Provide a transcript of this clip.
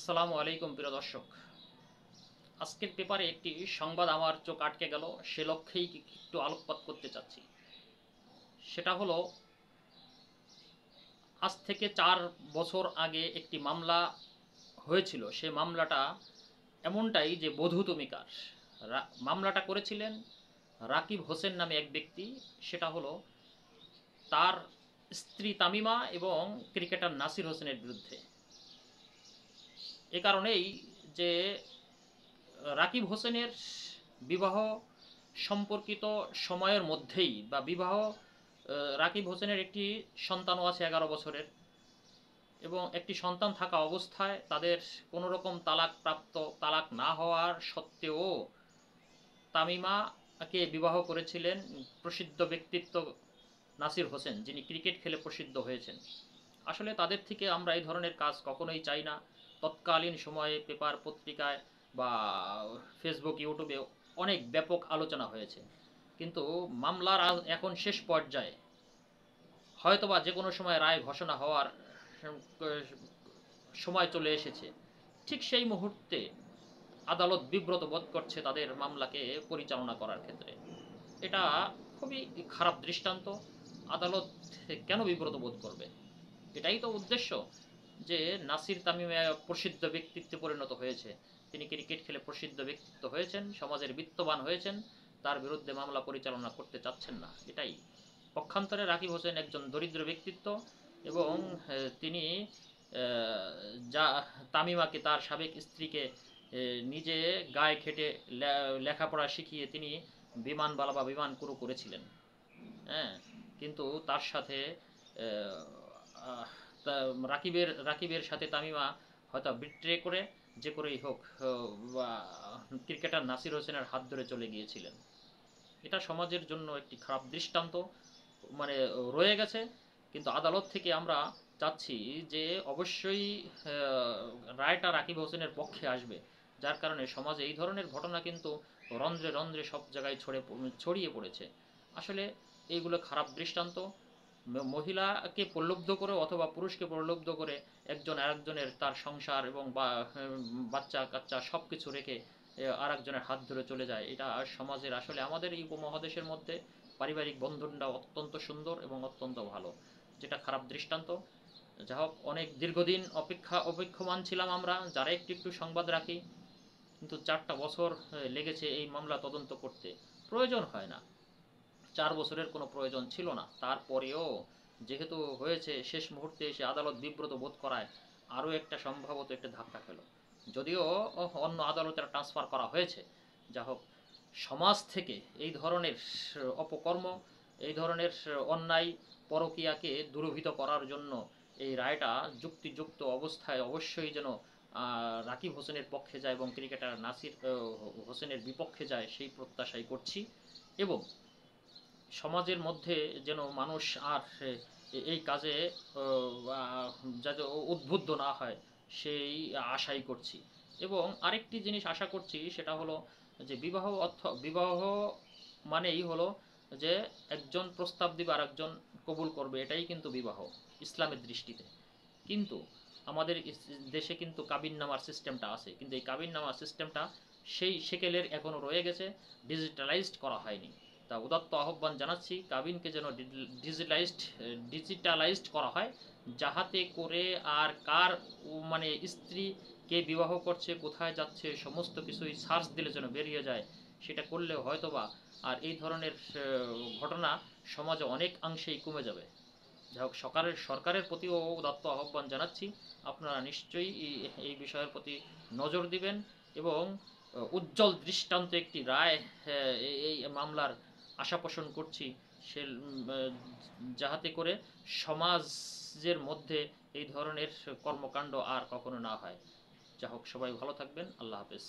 আসসালামু আলাইকুম প্রিয় দর্শক। আজকের পেপারে একটি সংবাদ আমার চোখ আটকে গেল, সে লক্ষ্যেই একটু আলোকপাত করতে চাচ্ছি। সেটা হলো, আজ থেকে 4 বছর আগে একটি মামলা হয়েছিল। সে মামলাটা এমনটাই যে বধূ তুমিকার। মামলাটা করেছিলেন রাকিব হোসেন নামে এক ব্যক্তি। সেটা হলো তার স্ত্রী তামিমা এবং ক্রিকেটার নাসির হোসেনের বিরুদ্ধে। এ কারণেই যে রাকিব হোসেনের বিবাহ সম্পর্কিত সময়ের মধ্যেই বা বিবাহ, রাকিব হোসেনের একটি সন্তানও আছে 11 বছরের, এবং একটি সন্তান থাকা অবস্থায় তাদের কোনো রকম তালাক না হওয়ার সত্ত্বেও তামিমাকে বিবাহ করেছিলেন প্রসিদ্ধ ব্যক্তিত্ব নাসির হোসেন, যিনি ক্রিকেট খেলে প্রসিদ্ধ হয়েছেন। আসলে তাদের থেকে আমরা এই ধরনের কাজ কখনোই চাই না। তৎকালীন সময়ে পেপার পত্রিকায় বা ফেসবুক ইউটিউবে অনেক ব্যাপক আলোচনা হয়েছে, কিন্তু মামলার এখন শেষ পর্যায়ে, হয়তোবা যে কোনো সময় রায় ঘোষণা হওয়ার সময় চলে এসেছে। ঠিক সেই মুহূর্তে আদালত বিব্রত বোধ করছে তাদের মামলাকে পরিচালনা করার ক্ষেত্রে। এটা খুবই খারাপ দৃষ্টান্ত। আদালত কেন বিব্রত বোধ করবে? এটাই তো উদ্দেশ্য, যে নাসির তামিম প্রসিদ্ধ ব্যক্তিত্বে পরিণত হয়েছে, তিনি ক্রিকেট খেলে প্রসিদ্ধ ব্যক্তিত্ব হয়েছেন, সমাজের বিত্তবান হয়েছেন, তার বিরুদ্ধে মামলা পরিচালনা করতে চাচ্ছেন না। এটাই। পক্ষান্তরে রাকিব হোসেন একজন দরিদ্র ব্যক্তিত্ব, এবং তিনি যা তামিমাকে, তার সাবেক স্ত্রীকে নিজে গায়ে খেটে লেখাপড়া শিখিয়ে তিনি বিমানবালা বা বিমান ক্রু করেছিলেন। হ্যাঁ, কিন্তু তার সাথে রাকিবের সাথে তামিমা হয়তো বিট্রে করে, যে করেই হোক, বা ক্রিকেটার নাসির হোসেনের হাত ধরে চলে গিয়েছিলেন। এটা সমাজের জন্য একটি খারাপ দৃষ্টান্ত মানে রয়ে গেছে। কিন্তু আদালত থেকে আমরা চাচ্ছি যে অবশ্যই রায়টা রাকিব হোসেনের পক্ষে আসবে, যার কারণে সমাজে এই ধরনের ঘটনা কিন্তু রন্ধ্রে রন্ধ্রে সব জায়গায় ছড়িয়ে পড়েছে। আসলে এইগুলো খারাপ দৃষ্টান্ত। মহিলাকে প্রলুব্ধ করে অথবা পুরুষকে প্রলুব্ধ করে একজন আরেকজনের তার সংসার এবং বাচ্চা কাচ্চা সব কিছু রেখে আরেকজনের হাত ধরে চলে যায়, এটা সমাজের, আসলে আমাদের এই উপমহাদেশের মধ্যে পারিবারিক বন্ধনটা অত্যন্ত সুন্দর এবং অত্যন্ত ভালো, যেটা খারাপ দৃষ্টান্ত। যা হোক, অনেক দীর্ঘদিন অপেক্ষমান ছিলাম আমরা যারা একটু একটু সংবাদ রাখি, কিন্তু 4টা বছর লেগেছে এই মামলা তদন্ত করতে। প্রয়োজন হয় না, 4 বছরের কোনো প্রয়োজন ছিল না। তারপরেও যেহেতু হয়েছে, শেষ মুহূর্তে এসে আদালত বিব্রত বোধ করায় আরও একটা সম্ভবত একটা ধাক্কা খেল। যদিও অন্য আদালতে ট্রান্সফার করা হয়েছে। যা হোক, সমাজ থেকে এই ধরনের অপকর্ম, এই ধরনের অন্যায় পরকীয়াকে দূরীভূত করার জন্য এই রায়টা যুক্তিযুক্ত অবস্থায় অবশ্যই যেন রাকিব হোসেনের পক্ষে যায় এবং ক্রিকেটার নাসির হোসেনের বিপক্ষে যায়, সেই প্রত্যাশাই করছি। এবং সমাজের মধ্যে যেন মানুষ আর এই কাজে যাতে উদ্বুদ্ধ না হয়, সেই আশাই করছি। এবং আরেকটি জিনিস আশা করছি, সেটা হলো যে বিবাহ মানেই হলো যে একজন প্রস্তাব দিবে আর একজন কবুল করবে, এটাই কিন্তু বিবাহ ইসলামের দৃষ্টিতে। কিন্তু আমাদের দেশে কিন্তু কাবিননামার সিস্টেমটা আছে, কিন্তু এই কাবিননামার সিস্টেমটা সেই সেকেলের এখনও রয়ে গেছে, ডিজিটালাইজড করা হয়নি। তা উদাত্ত আহ্বান জানাচ্ছি, কাবিনকে যেন ডিজিটালাইজড করা হয়, যাহাতে করে আর কার মানে স্ত্রী কে বিবাহ করছে, কোথায় যাচ্ছে, সমস্ত কিছুই সার্চ দিলে যেন বেরিয়ে যায়। সেটা করলে হয়তোবা আর এই ধরনের ঘটনা সমাজে অনেকাংশেই কমে যাবে। যাই হোক, সরকারের প্রতিও উদাত্ত আহ্বান জানাচ্ছি, আপনারা নিশ্চয়ই এই বিষয়ের প্রতি নজর দিবেন এবং উজ্জ্বল দৃষ্টান্ত একটি রায় এই মামলার আশা পোষণ করছি, সে যাহাতে করে সমাজের মধ্যে এই ধরনের কর্মকাণ্ড আর কখনো না হয়। যা হোক, সবাই ভালো থাকবেন। আল্লাহ হাফেজ।